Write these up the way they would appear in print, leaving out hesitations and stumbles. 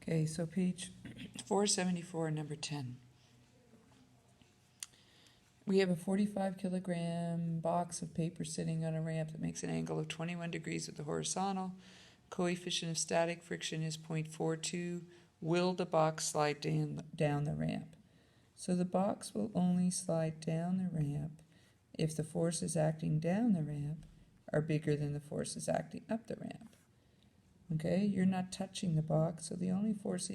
Okay, so page 474, number 10. We have a 45 kilogram box of paper sitting on a ramp that makes an angle of 21 degrees with the horizontal. Coefficient of static friction is 0.42. Will the box slide down the ramp? So the box will only slide down the ramp if the forces acting down the ramp are bigger than the forces acting up the ramp. Okay, you're not touching the box, so the only force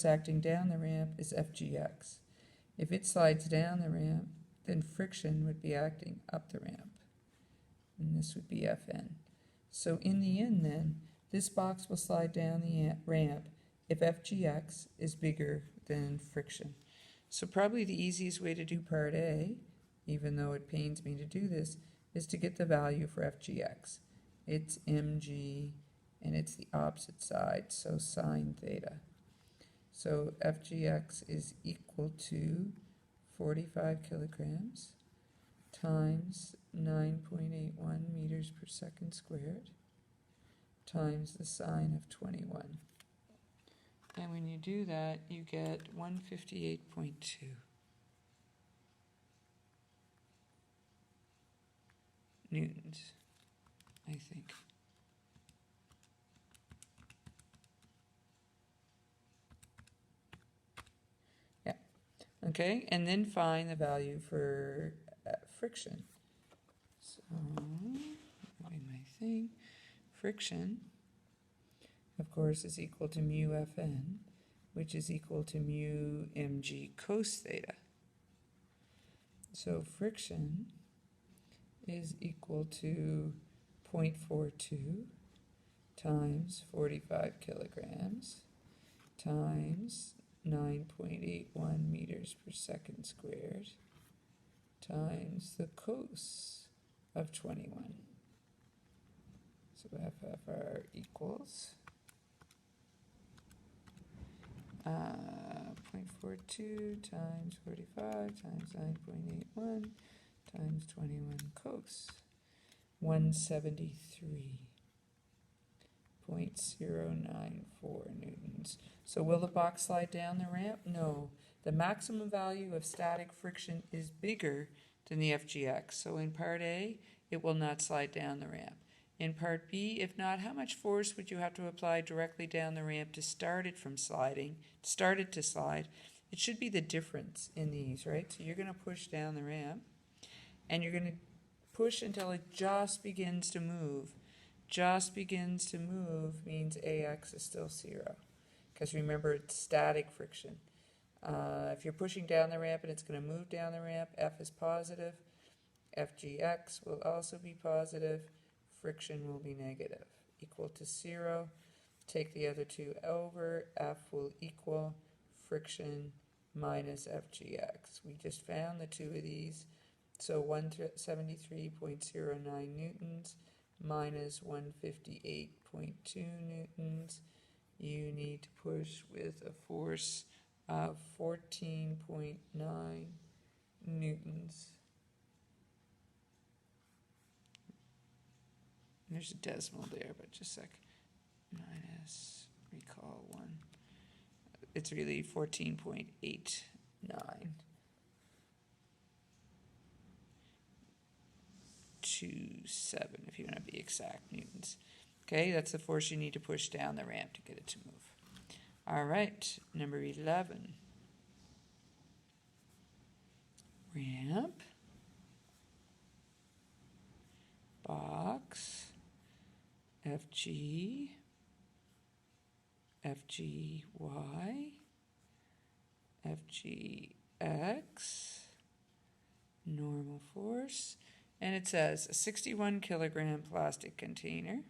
acting down the ramp is Fgx. If it slides down the ramp, then friction would be acting up the ramp, and this would be Fn. So in the end then, this box will slide down the ramp if Fgx is bigger than friction. So probably the easiest way to do part A, even though it pains me to do this, is to get the value for Fgx. It's mg, and it's the opposite side, so sine theta. So Fgx is equal to 45 kilograms times 9.81 meters per second squared times the sine of 21. And when you do that, you get 158.2. newtons, I think. Yeah. Okay, and then find the value for friction. So, moving my thing, friction, of course, is equal to mu Fn, which is equal to mu mg cos theta. So friction is equal to 0.42 times 45 kilograms times 9.81 meters per second squared times the cos of 21. So FFR equals 0.42 times 45 times 9.81 times 21 cos, 173.094 newtons. So will the box slide down the ramp? No. The maximum value of static friction is bigger than the Fgx. So in part A, it will not slide down the ramp. In part B, if not, how much force would you have to apply directly down the ramp to start it from sliding, start it to slide? It should be the difference in these, right? So you're going to push down the ramp, and you're going to push until it just begins to move. Just begins to move means Ax is still 0, because remember, it's static friction. If you're pushing down the ramp and it's going to move down the ramp, F is positive. Fgx will also be positive. Friction will be negative, equal to 0. Take the other two over. F will equal friction minus Fgx. We just found the two of these. So 173.09 newtons minus 158.2 newtons. You need to push with a force of 14.9 newtons. There's a decimal there, but just a sec. Minus, recall 1. It's really 14.89. 27, if you want to be exact, newtons. Okay, that's the force you need to push down the ramp to get it to move. All right, number 11. Ramp, box, Fg, Fgy, Fgx, normal force, and it says a 61 kilogram plastic container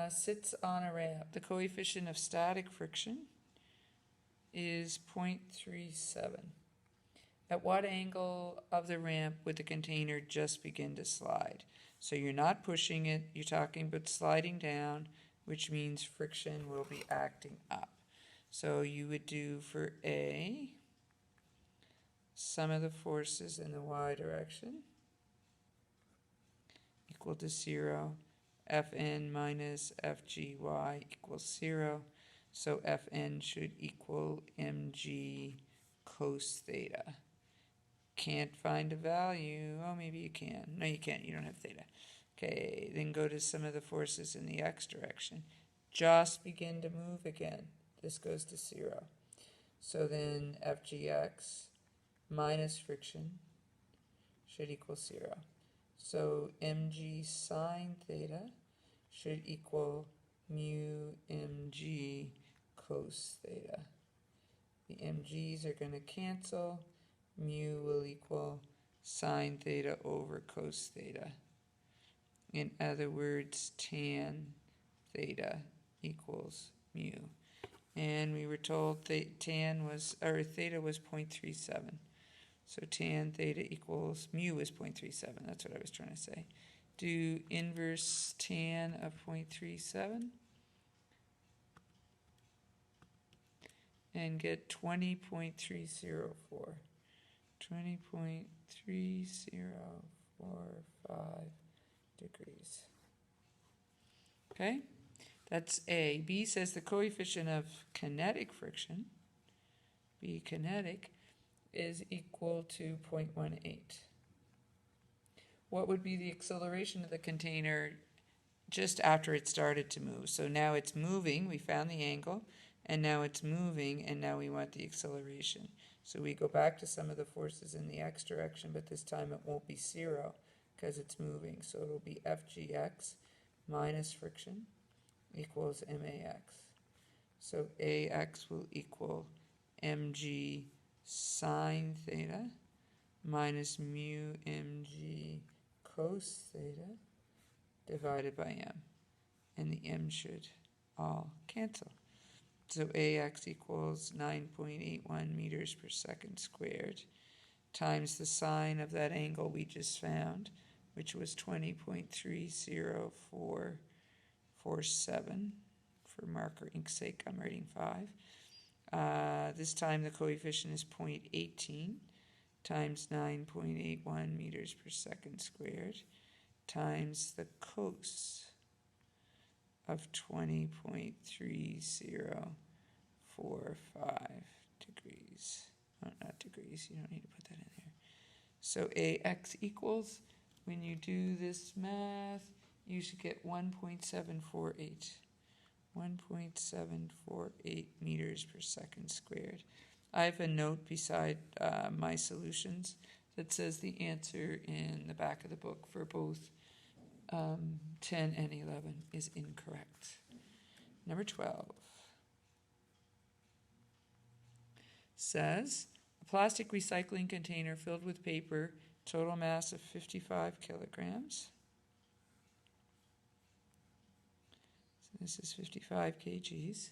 sits on a ramp. The coefficient of static friction is 0.37. At what angle of the ramp would the container just begin to slide? So you're not pushing it, you're talking about sliding down, which means friction will be acting up. So you would do for A, sum of the forces in the y direction equal to 0 Fn minus Fgy equals 0. So Fn should equal mg cos theta. Can't find a value. Oh, maybe you can. No, you can't. You don't have theta. Okay, then go to some of the forces in the x direction. Just begin to move again. This goes to 0. So then Fgx minus friction should equal 0. So mg sine theta should equal mu mg cos theta. The mg's are going to cancel. Mu will equal sine theta over cos theta. In other words, tan theta equals mu. And we were told that theta was 0.37. So tan theta equals mu is 0.37. That's what I was trying to say. Do inverse tan of 0.37 and get 20.304. 20.3045 degrees. Okay, that's A. B says the coefficient of kinetic friction, B kinetic, is equal to 0.18. What would be the acceleration of the container just after it started to move? So now it's moving, we found the angle, and now it's moving, and now we want the acceleration. So we go back to some of the forces in the x direction, but this time it won't be 0 because it's moving. So it'll be Fgx minus friction equals max. So ax will equal mg sine theta minus mu mg cos theta divided by m. And the m should all cancel. So ax equals 9.81 meters per second squared times the sine of that angle we just found, which was 20.30447. For marker ink's sake, I'm writing 5. This time the coefficient is 0.18 times 9.81 meters per second squared times the cos of 20.3045 degrees. Oh, not degrees, you don't need to put that in there. So ax equals, when you do this math, you should get 1.748. 1.748 meters per second squared. I have a note beside my solutions that says the answer in the back of the book for both 10 and 11 is incorrect. Number 12 says a plastic recycling container filled with paper, total mass of 55 kilograms. So this is 55 kgs.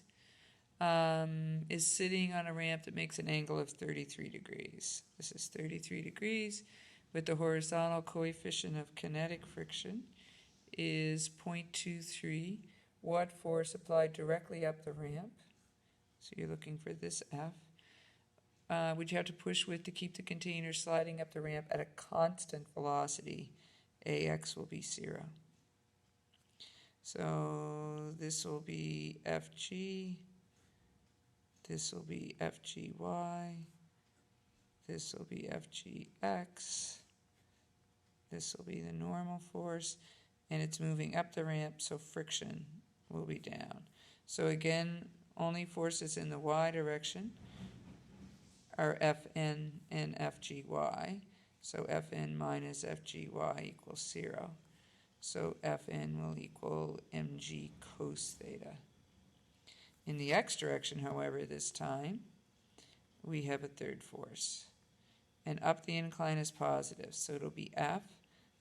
Is sitting on a ramp that makes an angle of 33 degrees. This is 33 degrees with the horizontal coefficient of kinetic friction is 0.23. What force applied directly up the ramp? So you're looking for this F. Would you have to push with to keep the container sliding up the ramp at a constant velocity? Ax will be 0. So this will be Fg. This will be Fgy. This will be Fgx. This will be the normal force. And it's moving up the ramp, so friction will be down. So again, only forces in the y direction are Fn and Fgy. So Fn minus Fgy equals 0. So Fn will equal mg cos theta. In the x direction, however, this time, we have a third force. And up the incline is positive, so it'll be F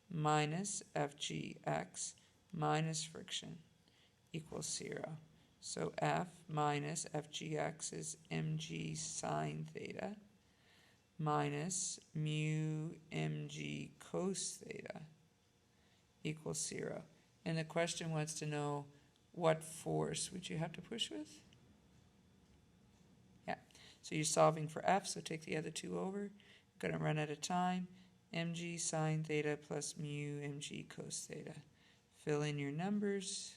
minus Fgx minus friction equals 0. So F minus Fgx is mg sine theta minus mu mg cos theta equals 0. And the question wants to know, what force would you have to push with? Yeah, so you're solving for F, so take the other two over. Going to run out of time. Mg sine theta plus mu mg cos theta. fill in your numbers.